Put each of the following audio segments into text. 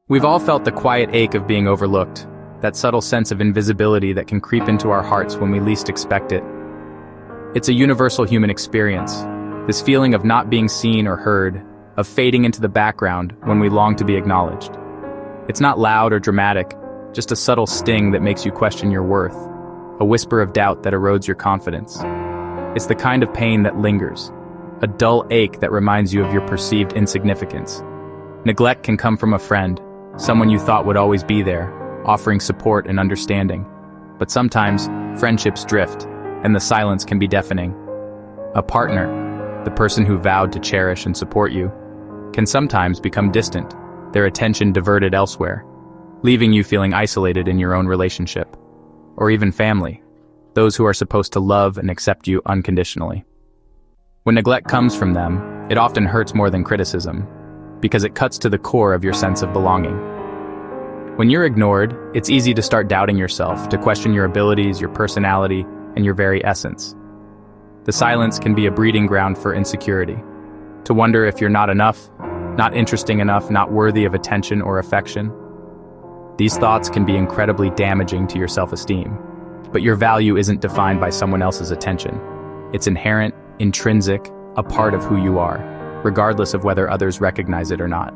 We've all felt the quiet ache of being overlooked, that subtle sense of invisibility that can creep into our hearts when we least expect it. It's a universal human experience, this feeling of not being seen or heard, of fading into the background when we long to be acknowledged. It's not loud or dramatic, just a subtle sting that makes you question your worth, a whisper of doubt that erodes your confidence. It's the kind of pain that lingers, a dull ache that reminds you of your perceived insignificance. Neglect can come from a friend, someone you thought would always be there, offering support and understanding. But sometimes, friendships drift, and the silence can be deafening. A partner, the person who vowed to cherish and support you, can sometimes become distant, their attention diverted elsewhere, leaving you feeling isolated in your own relationship. Or even family, those who are supposed to love and accept you unconditionally. When neglect comes from them, it often hurts more than criticism, because it cuts to the core of your sense of belonging. When you're ignored, it's easy to start doubting yourself, to question your abilities, your personality, and your very essence. The silence can be a breeding ground for insecurity, to wonder if you're not enough, not interesting enough, not worthy of attention or affection. These thoughts can be incredibly damaging to your self-esteem, but your value isn't defined by someone else's attention. It's inherent, intrinsic, a part of who you are, regardless of whether others recognize it or not.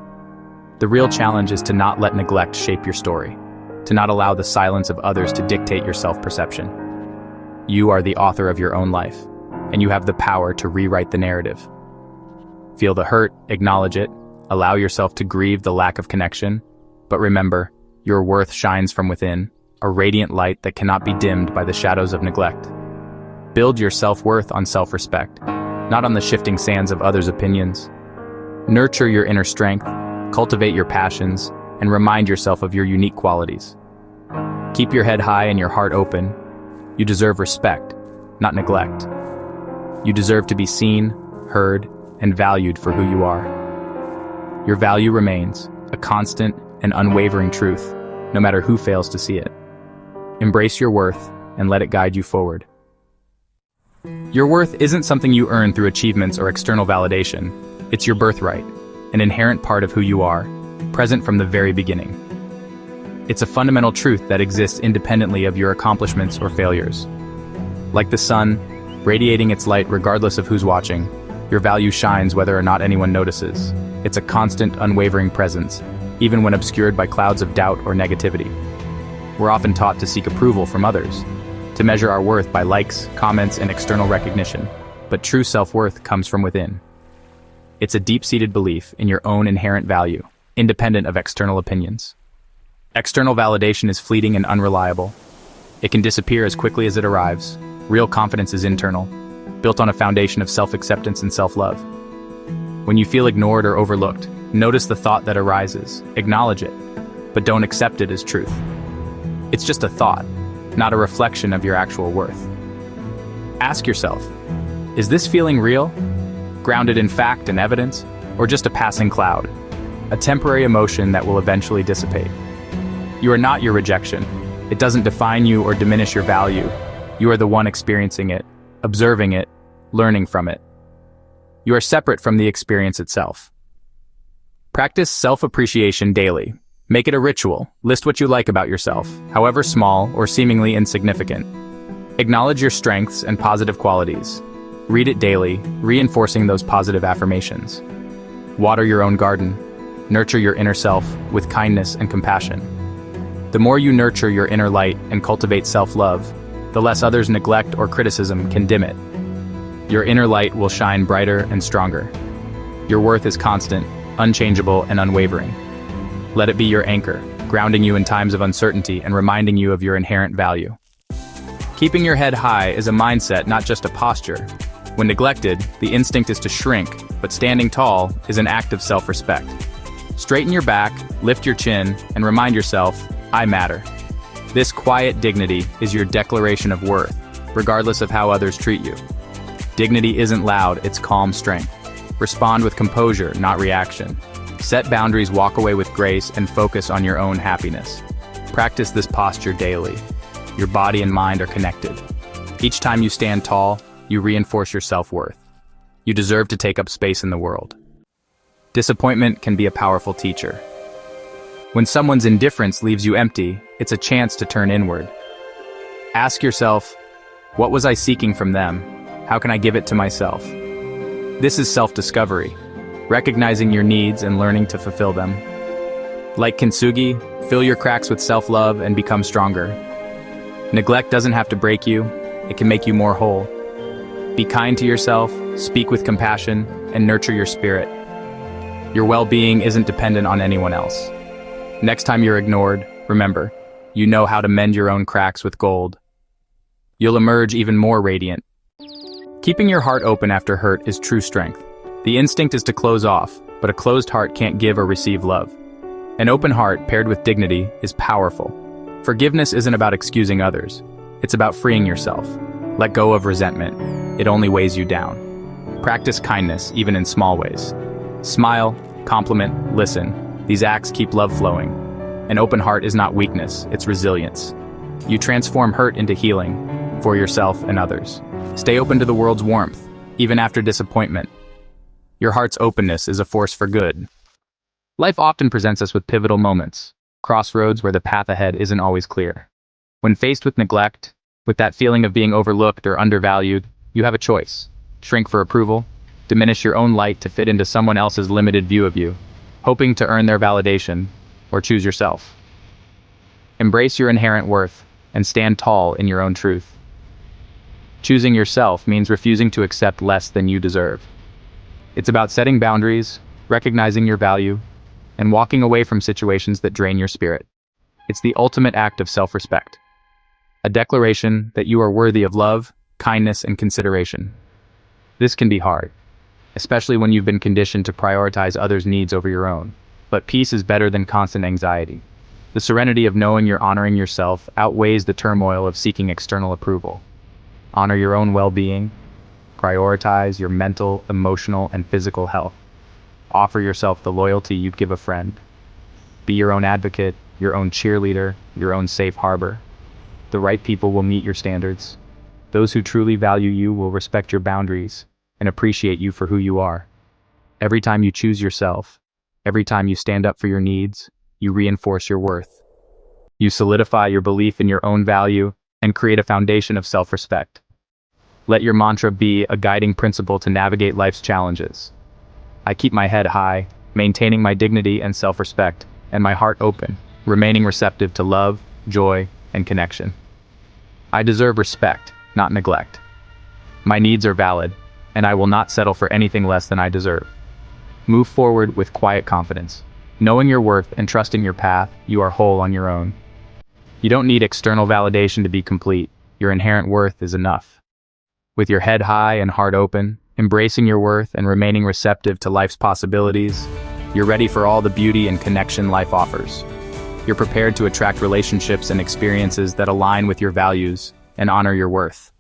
The real challenge is to not let neglect shape your story, to not allow the silence of others to dictate your self-perception. You are the author of your own life, and you have the power to rewrite the narrative. Feel the hurt, acknowledge it, allow yourself to grieve the lack of connection, but remember, your worth shines from within, a radiant light that cannot be dimmed by the shadows of neglect. Build your self-worth on self-respect, not on the shifting sands of others' opinions. Nurture your inner strength, cultivate your passions, and remind yourself of your unique qualities. Keep your head high and your heart open. You deserve respect, not neglect. You deserve to be seen, heard, and valued for who you are. Your value remains, a constant and unwavering truth, no matter who fails to see it. Embrace your worth and let it guide you forward. Your worth isn't something you earn through achievements or external validation. It's your birthright, an inherent part of who you are, present from the very beginning. It's a fundamental truth that exists independently of your accomplishments or failures. Like the sun, radiating its light regardless of who's watching, your value shines whether or not anyone notices. It's a constant, unwavering presence, even when obscured by clouds of doubt or negativity. We're often taught to seek approval from others, to measure our worth by likes, comments, and external recognition, but true self-worth comes from within. It's a deep-seated belief in your own inherent value, independent of external opinions. External validation is fleeting and unreliable. It can disappear as quickly as it arrives. Real confidence is internal, built on a foundation of self-acceptance and self-love. When you feel ignored or overlooked, notice the thought that arises, acknowledge it, but don't accept it as truth. It's just a thought, not a reflection of your actual worth. Ask yourself, is this feeling real, grounded in fact and evidence, or just a passing cloud, a temporary emotion that will eventually dissipate? You are not your rejection. It doesn't define you or diminish your value. You are the one experiencing it, observing it, learning from it. You are separate from the experience itself. Practice self-appreciation daily. Make it a ritual. List what you like about yourself, however small or seemingly insignificant. Acknowledge your strengths and positive qualities. Read it daily, reinforcing those positive affirmations. Water your own garden. Nurture your inner self with kindness and compassion. The more you nurture your inner light and cultivate self-love, the less others' neglect or criticism can dim it. Your inner light will shine brighter and stronger. Your worth is constant, unchangeable, and unwavering. Let it be your anchor, grounding you in times of uncertainty and reminding you of your inherent value. Keeping your head high is a mindset, not just a posture. When neglected, the instinct is to shrink, but standing tall is an act of self-respect. Straighten your back, lift your chin, and remind yourself, I matter. This quiet dignity is your declaration of worth, regardless of how others treat you. Dignity isn't loud, it's calm strength. Respond with composure, not reaction. Set boundaries, walk away with grace, and focus on your own happiness. Practice this posture daily. Your body and mind are connected. Each time you stand tall, you reinforce your self-worth. You deserve to take up space in the world. Disappointment can be a powerful teacher. When someone's indifference leaves you empty, it's a chance to turn inward. Ask yourself, what was I seeking from them? How can I give it to myself? This is self-discovery, recognizing your needs and learning to fulfill them. Like Kintsugi, fill your cracks with self-love and become stronger. Neglect doesn't have to break you, it can make you more whole. Be kind to yourself, speak with compassion, and nurture your spirit. Your well-being isn't dependent on anyone else. Next time you're ignored, remember, you know how to mend your own cracks with gold. You'll emerge even more radiant. Keeping your heart open after hurt is true strength. The instinct is to close off, but a closed heart can't give or receive love. An open heart paired with dignity is powerful. Forgiveness isn't about excusing others. It's about freeing yourself. Let go of resentment. It only weighs you down. Practice kindness, even in small ways. Smile, compliment, listen. These acts keep love flowing. An open heart is not weakness, it's resilience. You transform hurt into healing, for yourself and others. Stay open to the world's warmth, even after disappointment. Your heart's openness is a force for good. Life often presents us with pivotal moments, crossroads where the path ahead isn't always clear. When faced with neglect, with that feeling of being overlooked or undervalued, you have a choice. Shrink for approval, diminish your own light to fit into someone else's limited view of you, hoping to earn their validation, or choose yourself. Embrace your inherent worth and stand tall in your own truth. Choosing yourself means refusing to accept less than you deserve. It's about setting boundaries, recognizing your value, and walking away from situations that drain your spirit. It's the ultimate act of self-respect. A declaration that you are worthy of love, kindness, and consideration. This can be hard, especially when you've been conditioned to prioritize others' needs over your own. But peace is better than constant anxiety. The serenity of knowing you're honoring yourself outweighs the turmoil of seeking external approval. Honor your own well-being. Prioritize your mental, emotional, and physical health. Offer yourself the loyalty you'd give a friend. Be your own advocate, your own cheerleader, your own safe harbor. The right people will meet your standards. Those who truly value you will respect your boundaries and appreciate you for who you are. Every time you choose yourself, every time you stand up for your needs, you reinforce your worth. You solidify your belief in your own value and create a foundation of self-respect. Let your mantra be a guiding principle to navigate life's challenges. I keep my head high, maintaining my dignity and self-respect, and my heart open, remaining receptive to love, joy, and connection. I deserve respect, not neglect. My needs are valid, and I will not settle for anything less than I deserve. Move forward with quiet confidence. Knowing your worth and trusting your path, you are whole on your own. You don't need external validation to be complete. Your inherent worth is enough. With your head high and heart open, embracing your worth and remaining receptive to life's possibilities, you're ready for all the beauty and connection life offers. You're prepared to attract relationships and experiences that align with your values and honor your worth.